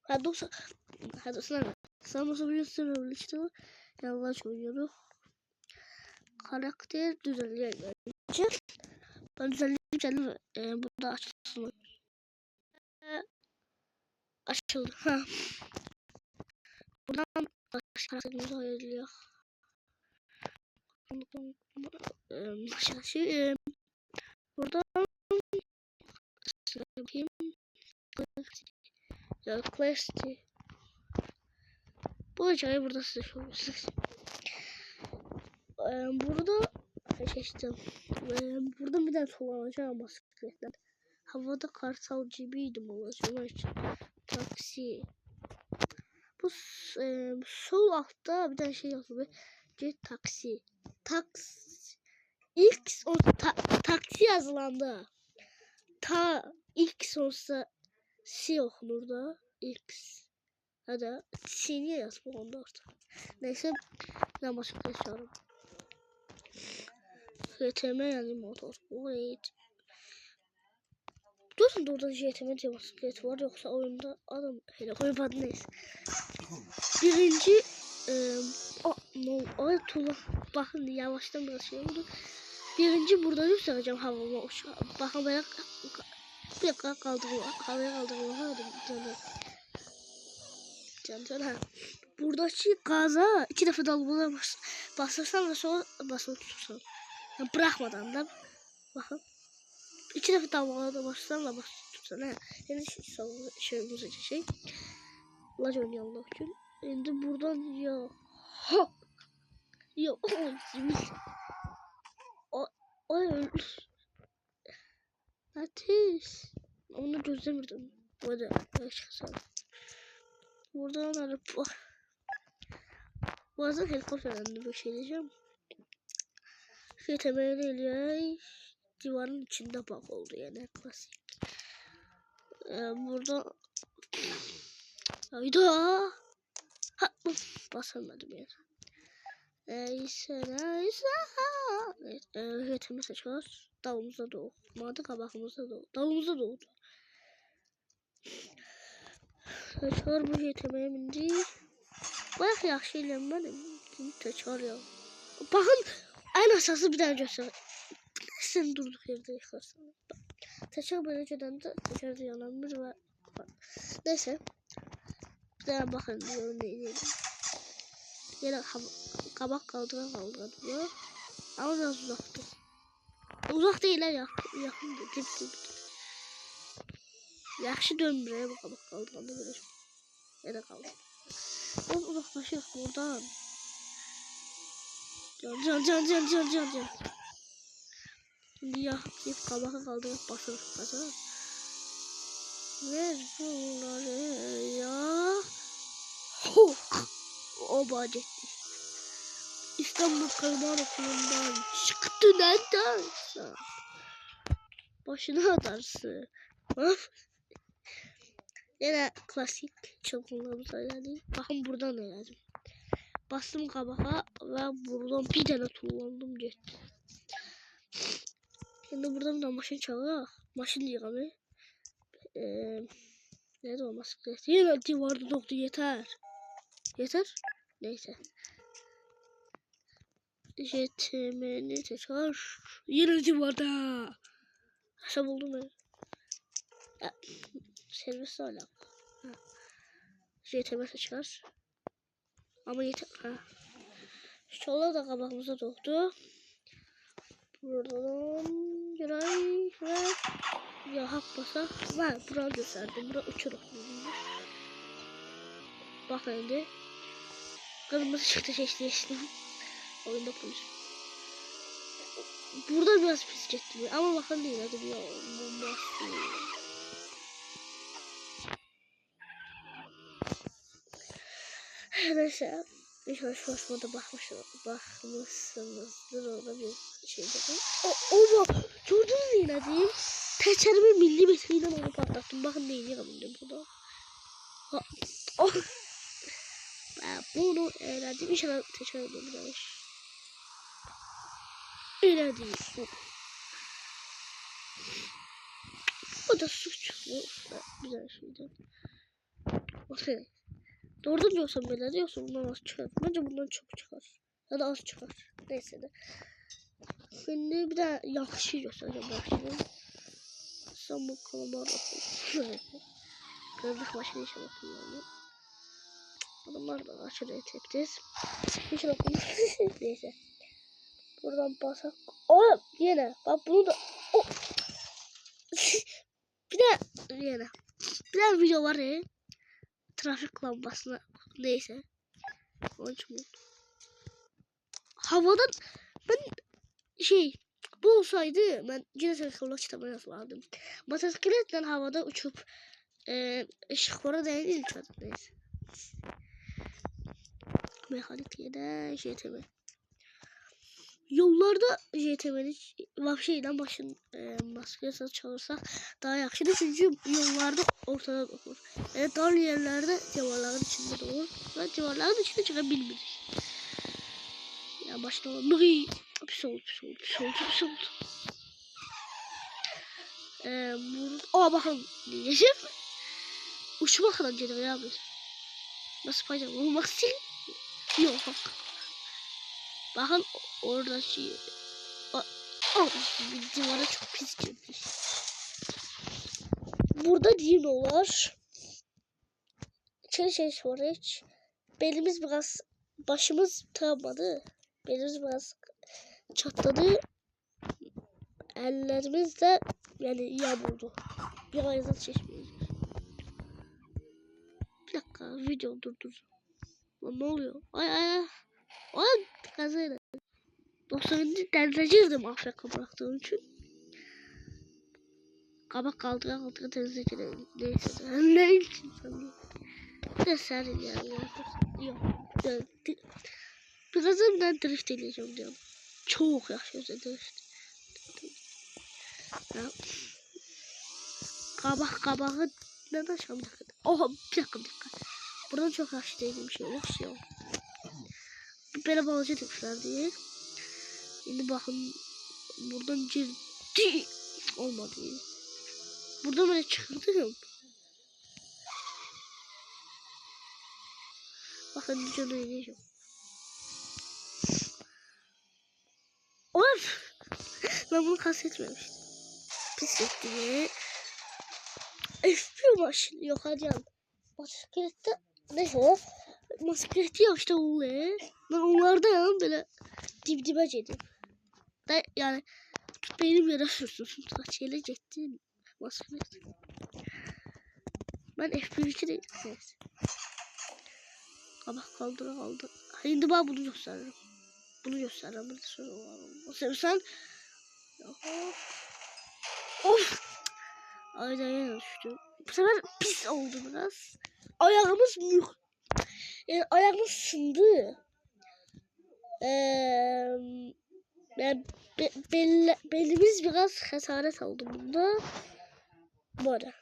Ha 90. Ha 90. Sanırsa bir sürü işte yanlış oynuyorum. Karakter düzenliyor. Ben düzenleyeceğim. Burada açılsın. Açıldı. Ha. Buradan başka karakterimizi ayırıyor. Şey, buradan bakayım. Ya Quest'i. Bu hikayeyi burada size söylüyorsunuz. Burada seçtim. Burada bir tane kullanacağım bisikletten. Havada kartal gibiydim olacağım için. Taksi. Bu sol altta bir tane şey yazıyor. Jet taksi. X o taksi yazılandı. X olsa C okunur da X. Hadi C niye yazma onda orada. Neyse ben başka geçiyorum. JTM yani motor. Wait. Durun da orada JTM diye bisiklet var yoksa oyunda adam hele koyup adı neyse. Birinci Tuğla bakın yavaştan biraz şey oldu. Birinci burada göstereceğim havama uçağı. Bakın böyle bir dakika kaldırma. Havaya kaldırma. Hadi canım. Buradaki gaza 2 defa dalgalara basırsan ve sonra basılı tutursan. Yani bırakmadan da bakın. 2 defa dalgalara basırsan ve basılı tutursan. Yani şey. Laç oynayalım için. Şimdi buradan ya. Ha. Ya o ateş. Onu gözlemirdim. Böyle yaşasam. Buradan araba. Bazen helikopterden bir şey diyeceğim. Şey temeliyle divarın içinde bak oldu yani klasik. Burada hayda. Ha basamadım yani. Neyse. Evet, üretimi seçiyoruz. Davulumuza doğdu. Madı kabakımıza doğdu. Davulumuza doğdu. Seçiyor bu üretime bindi. Bayağı yaxşı eləyəm mənim. Təkrar ya. Baxın, ən əsası bir dənə göstər. Sən durduq yerdə yıxarsan. Təkrar belə gedəndə təkrar da yanılmır və neyse. Bir dənə baxın, görün nə edelim. Yenə qabaq qaldıra bu. Ama biraz uzaktı. Uzak değiller ya. Yakındı. Dip. Yaxşı dönmür bu qabaq qaldıranda belə. Yerə qaldı. Biraz uzaklaşıq buradan. Can. Şimdi yakıp kabağı kaldırıp basırıq. Ver bunları ya. O bacetti. İstanbul Karman Okulu'ndan çıktı nedense. Başına atarsın. Yine klasik çılgınlığımıza geldi. Bakın buradan ne yazdım. Bastım kabağa ve buradan bir tane kullandım gitti. Şimdi buradan da maşın çalıyor. Maşın yıkamı. Nerede olması gerekiyor? Yine divarda doktu yeter. Neyse. JTM'ni tekrar. Yine divarda. Nasıl buldum ben? Ya, servis hala. JTM tekrar. Ama yeter. Şola da kabağımıza doktu. Buradan giray ve ya hak basa var. Buraya gösterdim. Buraya uçurum. Bakın şimdi. Kırmızı çıktı seçtim. Oyunda polis. Burada biraz pis gittim ama bakın değil hadi bir olmaz. Neyse. Bir hoşuma bakmışsınızdır orada bir şey dedim. Ama gördünüz mü yine diyeyim. Teçerimi milimetreyle onu patlattım. Bakın neyini yapıyorum burada. Ben bunu eğlendim. İnşallah teçer demiş. Öyle değil. O da suç. Güzel şeydi. Bakın. Doğrudan diyorsam böyle diyorsam bundan az çıkar. Bence bundan çok çıkar. Ya da az çıkar. Neyse de. Şimdi bir de yakışı göstereceğim yakışını. Sen bu kalamar bakın. Gördük başka işe bakın yani. Adamlar da aşırı tepkiz. Hiç bakın. Neyse. Buradan basak. Oğlum yine. Bak bunu da. Oh. bir de yine. Bir de video var ya. Trafik lambasına. Neyse. Onun için oldu. Havadan ben bu olsaydı ben yine telefonla kitabı yazardım. Motosikletle havada uçup ışıklara değinir uçardım. Neyse. Mekanikliğe de JTB. Yollarda JTB'nin vapşeyden başın maskesi çalırsak daha yakışır. Çünkü yollarda ortada olur. Dar yerlerde civarların içinde de olur. Ve civarların içinde çıkabilmez. Ya başta olur. Pis oldu. Bakın diyeceğim. Uçma kadar cedvel abi. Nasıl paylaşım olmak için? Yok. Bakın orada bir divara çok pis girmiş. Burada dinolar. Var hiç. Belimiz biraz başımız travmadı. Belimiz biraz çatladı. Ellerimiz de yani yağmurdu. Bir ayazdan çeşmeyiz. Bir dakika video durdur. Lan ne oluyor? Ay. Kazayla. 90. denizleciydim Afrika bıraktığım için. Kabak kaldıra denizlecilerim. Neyse de. Ne için sanırım. Ne serin yani. Yok. Birazdan ben drift edeceğim diyorum. Çok yaşıyorsa drift. Ya. Kabağı neden aşağıda? Oha bir dakika. Buradan çok yaşlı değilim şey yok. Böyle balıcı demişler diye. Şimdi bakın buradan ciddi olmadı. Buradan böyle çıkardım. Bakın videoda ineceğim. Of! Ben bunu kastetmemiştim. Pis etti. F1 maşın yok hocam. Motosiklette neyse. Motosikleti yaşta oluyor. Ben onlarda yani böyle dibdibe cedim. Yani benim yere sürsün. Kaç yere gittim. Motosiklet. Ben F1'ci değilim. Neyse. Kabak kaldı. Şimdi ben bunu gösteririm. Bunu sonra sen of. Aynen düştüm. Bu sefer pis oldu biraz. Ayağımız yani ayağımız sındı. Yani belimiz biraz hasaret aldı bunda. Böyle.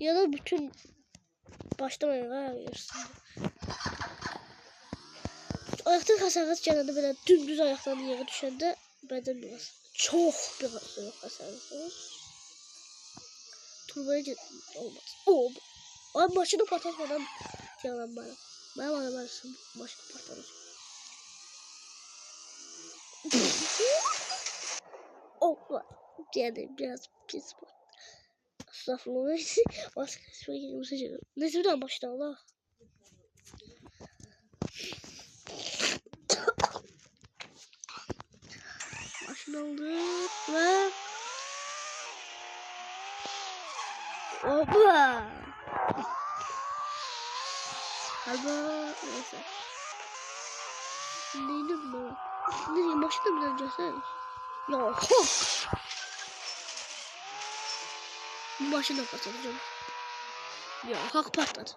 Ya da bütün baştan ayağa ayırsın. Ayaktan hasaret canını böyle dümdüz ayaktan yere düşende beden biraz çok hasaret olur. Turboya gittim olmaz. Abi maşını patlatmadan yalan bana. Bana varsın maşını patlatacağım. Yani biraz pis bu. Estağfurullah. Başka bir şey yok. Neyse bir daha başla Allah. Başına oldu ve oba. Hadi neyse. Neydi bu? Nereye başına mı döneceğiz? Ya hop. Başına patlatacağım. Ya hak patladı.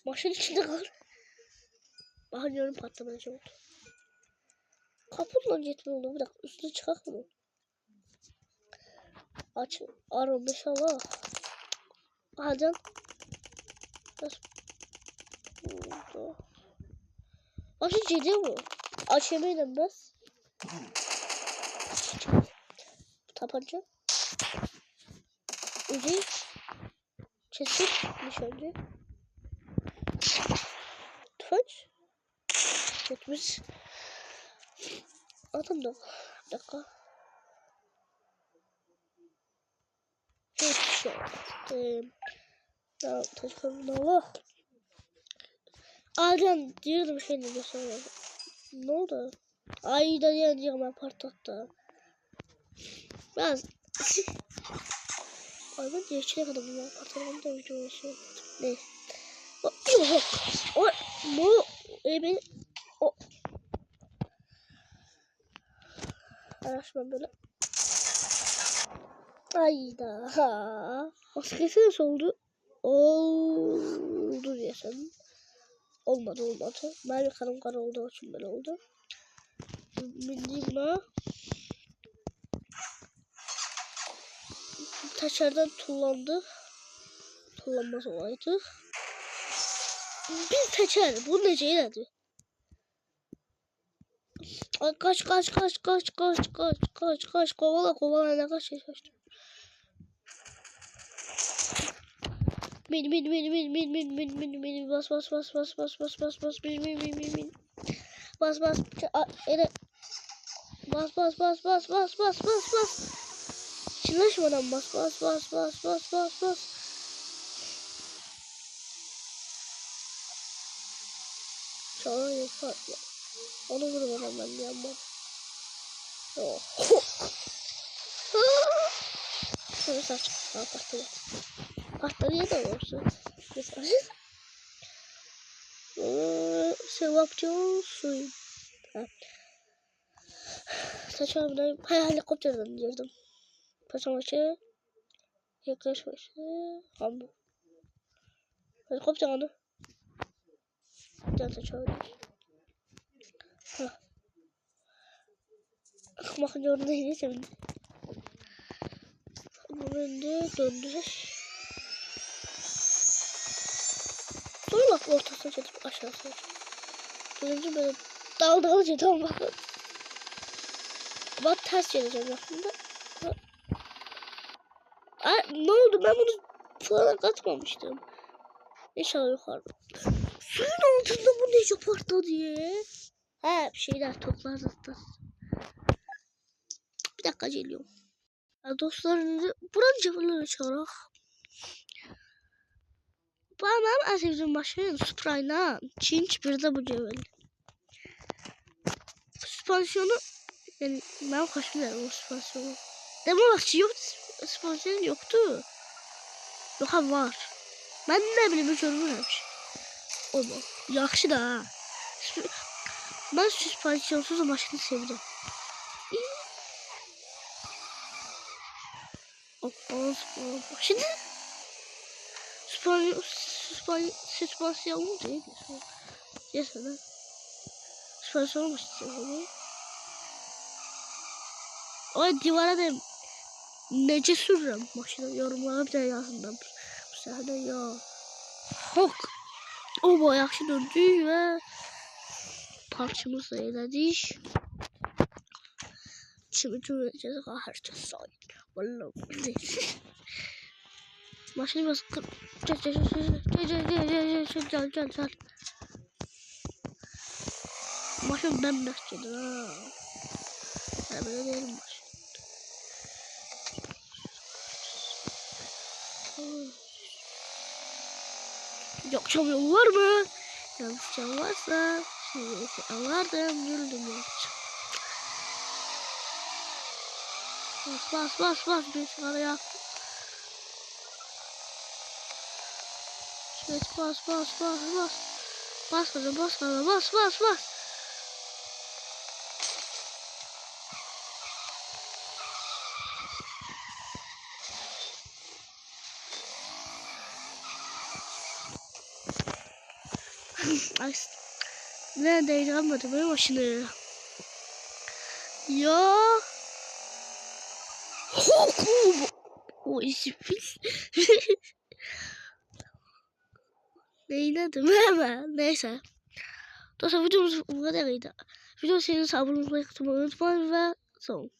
Başın içinde kal. Bakın yorum patlamayacak oldu. Kaputla gitme oldu. Bir dakika üstüne çıkak mı? Aç. Aram inşallah. Hadi. Nasıl? Açı ciddi mi? Aç yemeğiyle biraz. Tabanca. Uzi. Kesik. Nişancı. Tüfeç. Yetmiş. Adam da. Bir dakika. Headshot. Ya Allah. Adam diyordum şey ne diyorsun. Ne oldu? Ay da diyeceğim ben partatta. Biraz. Ay ben geçene kadar bunlar partalarında video olsun. Ne? Yok. O bu benim o araştırma böyle. Ayda. Maskesi nasıl oldu? Oldu diyorsun. Olmadı. Merve kanım kara olduğu için böyle oldu. Bildiğimle taşlardan tullanmaz olaydı. Bir taşar. Bu ne şey dedi? Ay kaç kovala ne kaç kaçtı. Bin bas bas ele bas çınlaşmadan bas sonra yapar onu vurmadan ben yanmam. Oh. Sonra saç patladı ya da olsun mesela sevapçı saçlarımdan helikopterden girdim. Paşamaşı yaklaşmaşı hambu helikopter anı can saçlarım akmak zorundaydı şimdi bunu döndürür sonra bak ortasına çekip aşağısına dönünce böyle dalgalıcı tam bakın ama ters geleceğim aslında. Ay, ne oldu ben bunu falan katmamıştım. İnşallah yukarıda. Suyun altında bu ne çok parta diye. He bir şeyler toplar zaten. Bir dakika geliyorum. Ya dostlarınızı buranın cevherleri çağırak. Benim en sevdiğim maşın Supra'yla Çinç bir de bu cevherli. Süspansiyonu yani ben kaçmıyorum o süspansiyonu. Demek ki yok süspansiyon yoktu. Yok ha var. Ben ne bileyim görmürəmiş. Olma. Yaxşı da ha. Ben süspansiyonsuz maşını sevirəm. Şimdi süspansiyonlu değil. Yesene. Süspansiyonlu maşını sevirəm. O divara da nece sürürüm maşını yorumlara bir de yazın. Bu sefer de ya. Hok. O bu yaxşı döndü ve parçamızı elədik. Kimi göreceğiz herkes sahip. Vallahi maşını biraz kır. Gel. Maşın bembeyazdı ha. Ben böyle değilim maşın. Yok çabuk var mı? Yanlış çabuk varsa şimdi alırdım yürüdüm ya. Bas bir araya. Evet bas. Bas. Ay, neredeydi anladım benim başını. Ya. O işi pis. Neyledim hemen. Neyse. Dostlar videomuz bu kadarıydı. Video senin abone olmayı unutmayın ve son.